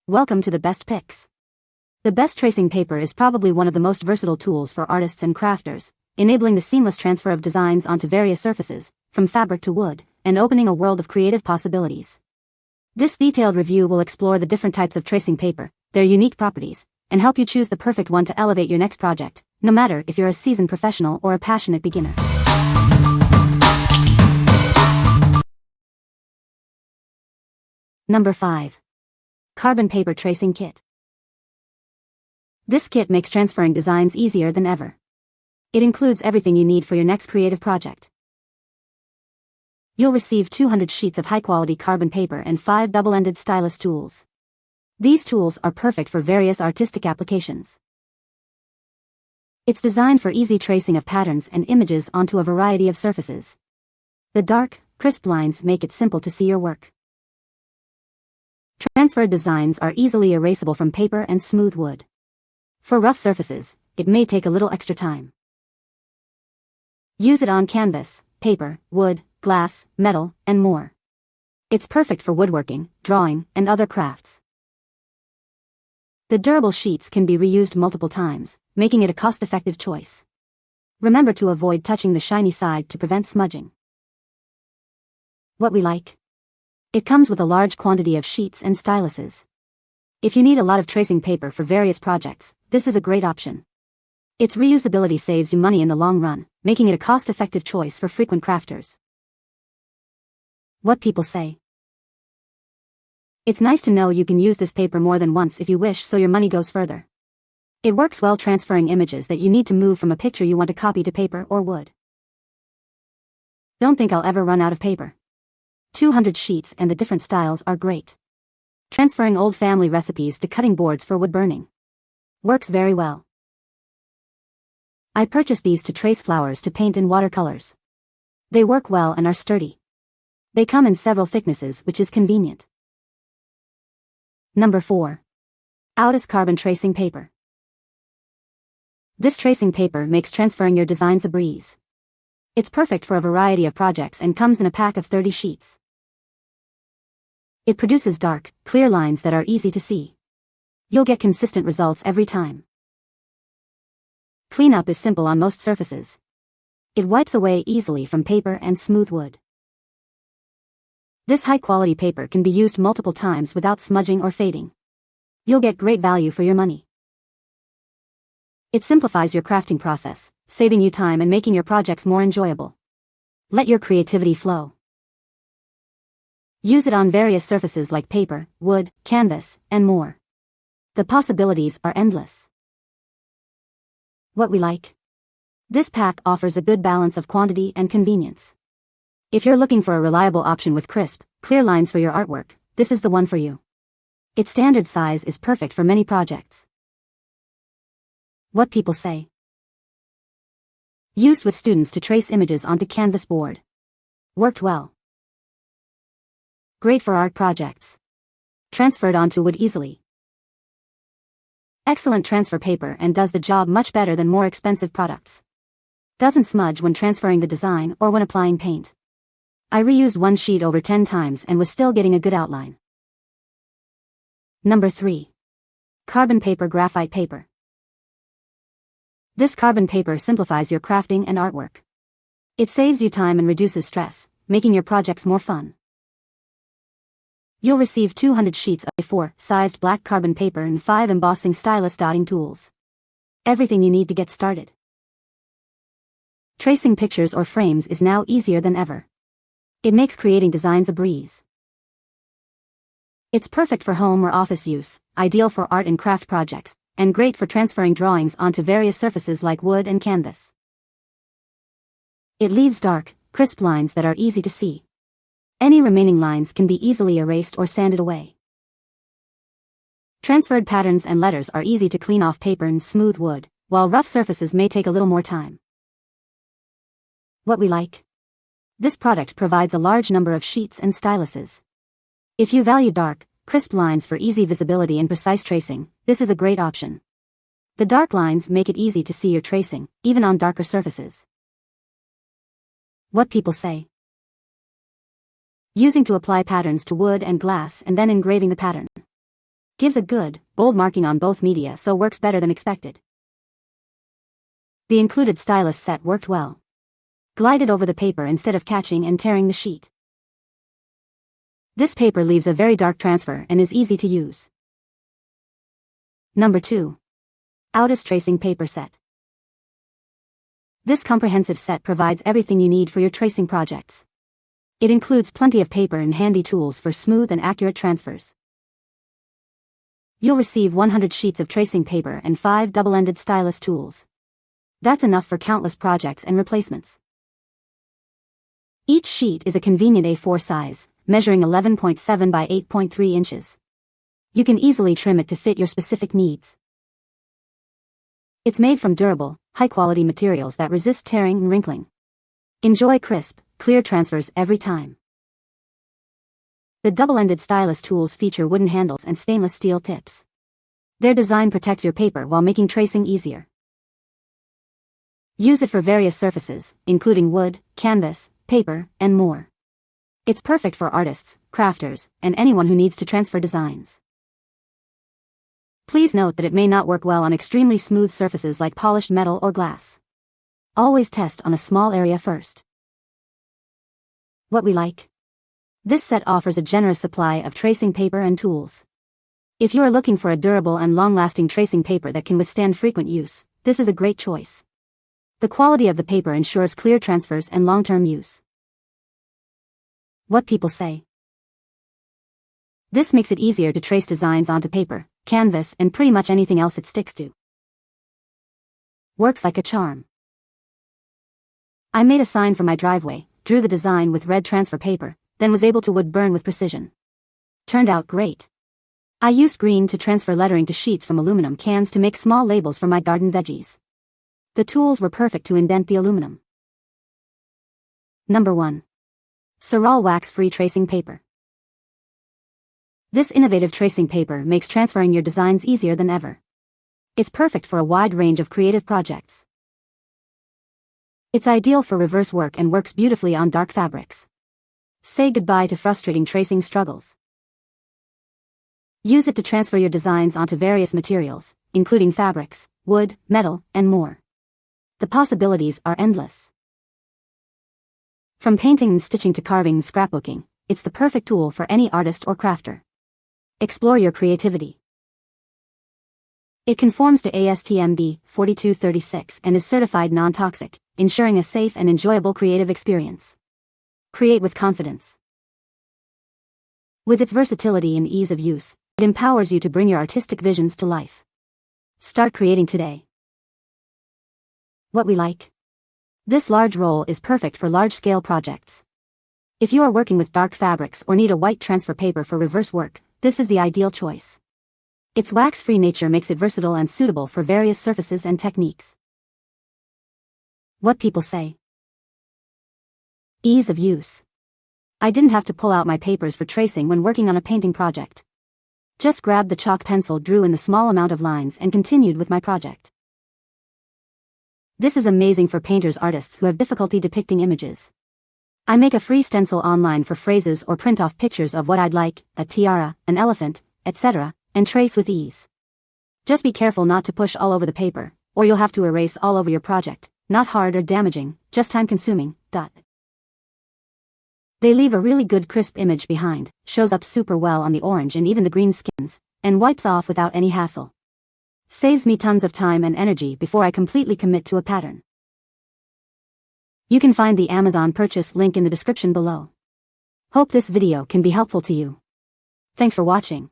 Welcome to the best picks. The best tracing paper is probably one of the most versatile tools for artists and crafters, enabling the seamless transfer of designs onto various surfaces, from fabric to wood, and opening a world of creative possibilities. This detailed review will explore the different types of tracing paper, their unique properties, and help you choose the perfect one to elevate your next project, no matter if you're a seasoned professional or a passionate beginner. Number 5. Carbon Paper Tracing Kit. This kit makes transferring designs easier than ever. It includes everything you need for your next creative project. You'll receive 200 sheets of high-quality carbon paper and 5 double-ended stylus tools. These tools are perfect for various artistic applications. It's designed for easy tracing of patterns and images onto a variety of surfaces. The dark, crisp lines make it simple to see your work. Transferred designs are easily erasable from paper and smooth wood. For rough surfaces, it may take a little extra time. Use it on canvas, paper, wood, glass, metal, and more. It's perfect for woodworking, drawing, and other crafts. The durable sheets can be reused multiple times, making it a cost-effective choice. Remember to avoid touching the shiny side to prevent smudging. What we like? It comes with a large quantity of sheets and styluses. If you need a lot of tracing paper for various projects, this is a great option. Its reusability saves you money in the long run, making it a cost-effective choice for frequent crafters. What people say. It's nice to know you can use this paper more than once if you wish, so your money goes further. It works well transferring images that you need to move from a picture you want to copy to paper or wood. Don't think I'll ever run out of paper. 200 sheets and the different styles are great. Transferring old family recipes to cutting boards for wood burning. Works very well. I purchased these to trace flowers to paint in watercolors. They work well and are sturdy. They come in several thicknesses, which is convenient. Number 4. Outus Carbon Tracing Paper. This tracing paper makes transferring your designs a breeze. It's perfect for a variety of projects and comes in a pack of 30 sheets. It produces dark, clear lines that are easy to see. You'll get consistent results every time. Cleanup is simple on most surfaces. It wipes away easily from paper and smooth wood. This high-quality paper can be used multiple times without smudging or fading. You'll get great value for your money. It simplifies your crafting process, saving you time and making your projects more enjoyable. Let your creativity flow. Use it on various surfaces like paper, wood, canvas, and more. The possibilities are endless. What we like? This pack offers a good balance of quantity and convenience. If you're looking for a reliable option with crisp, clear lines for your artwork, this is the one for you. Its standard size is perfect for many projects. What people say. Used with students to trace images onto canvas board. Worked well. Great for art projects. Transferred onto wood easily. Excellent transfer paper and does the job much better than more expensive products. Doesn't smudge when transferring the design or when applying paint. I reused one sheet over 10 times and was still getting a good outline. Number 3. Carbon Paper Graphite Paper. This carbon paper simplifies your crafting and artwork. It saves you time and reduces stress, making your projects more fun. You'll receive 200 sheets of A4-sized black carbon paper and 5 embossing stylus dotting tools. Everything you need to get started. Tracing pictures or frames is now easier than ever. It makes creating designs a breeze. It's perfect for home or office use, ideal for art and craft projects, and great for transferring drawings onto various surfaces like wood and canvas. It leaves dark, crisp lines that are easy to see. Any remaining lines can be easily erased or sanded away. Transferred patterns and letters are easy to clean off paper and smooth wood, while rough surfaces may take a little more time. What we like? This product provides a large number of sheets and styluses. If you value dark, crisp lines for easy visibility and precise tracing, this is a great option. The dark lines make it easy to see your tracing, even on darker surfaces. What people say. Using to apply patterns to wood and glass and then engraving the pattern. Gives a good, bold marking on both media, so works better than expected. The included stylus set worked well. Glided over the paper instead of catching and tearing the sheet. This paper leaves a very dark transfer and is easy to use. Number 2. Outus Tracing Paper Set. This comprehensive set provides everything you need for your tracing projects. It includes plenty of paper and handy tools for smooth and accurate transfers. You'll receive 100 sheets of tracing paper and 5 double-ended stylus tools. That's enough for countless projects and replacements. Each sheet is a convenient A4 size, measuring 11.7 by 8.3 inches. You can easily trim it to fit your specific needs. It's made from durable, high-quality materials that resist tearing and wrinkling. Enjoy crisp, clear transfers every time. The double-ended stylus tools feature wooden handles and stainless steel tips. Their design protects your paper while making tracing easier. Use it for various surfaces, including wood, canvas, paper, and more. It's perfect for artists, crafters, and anyone who needs to transfer designs. Please note that it may not work well on extremely smooth surfaces like polished metal or glass. Always test on a small area first. What we like. This set offers a generous supply of tracing paper and tools. If you are looking for a durable and long-lasting tracing paper that can withstand frequent use, this is a great choice. The quality of the paper ensures clear transfers and long-term use. What people say. This makes it easier to trace designs onto paper, canvas, and pretty much anything else it sticks to. Works like a charm. I made a sign for my driveway, drew the design with red transfer paper, then was able to wood burn with precision. Turned out great. I used green to transfer lettering to sheets from aluminum cans to make small labels for my garden veggies. The tools were perfect to indent the aluminum. Number 1. Saral Wax-Free Tracing Paper. This innovative tracing paper makes transferring your designs easier than ever. It's perfect for a wide range of creative projects. It's ideal for reverse work and works beautifully on dark fabrics. Say goodbye to frustrating tracing struggles. Use it to transfer your designs onto various materials, including fabrics, wood, metal, and more. The possibilities are endless. From painting and stitching to carving and scrapbooking, it's the perfect tool for any artist or crafter. Explore your creativity. It conforms to ASTM D4236 and is certified non-toxic, ensuring a safe and enjoyable creative experience. Create with confidence. With its versatility and ease of use, it empowers you to bring your artistic visions to life. Start creating today. What we like. This large roll is perfect for large-scale projects. If you are working with dark fabrics or need a white transfer paper for reverse work, this is the ideal choice. Its wax-free nature makes it versatile and suitable for various surfaces and techniques. What people say. Ease of use. I didn't have to pull out my papers for tracing when working on a painting project. Just grabbed the chalk pencil, drew in the small amount of lines, and continued with my project. This is amazing for painters, artists who have difficulty depicting images. I make a free stencil online for phrases or print off pictures of what I'd like, a tiara, an elephant, etc., and trace with ease. Just be careful not to push all over the paper, or you'll have to erase all over your project. Not hard or damaging, just time-consuming. They leave a really good crisp image behind, shows up super well on the orange and even the green skins, and wipes off without any hassle. Saves me tons of time and energy before I completely commit to a pattern. You can find the Amazon purchase link in the description below. Hope this video can be helpful to you. Thanks for watching.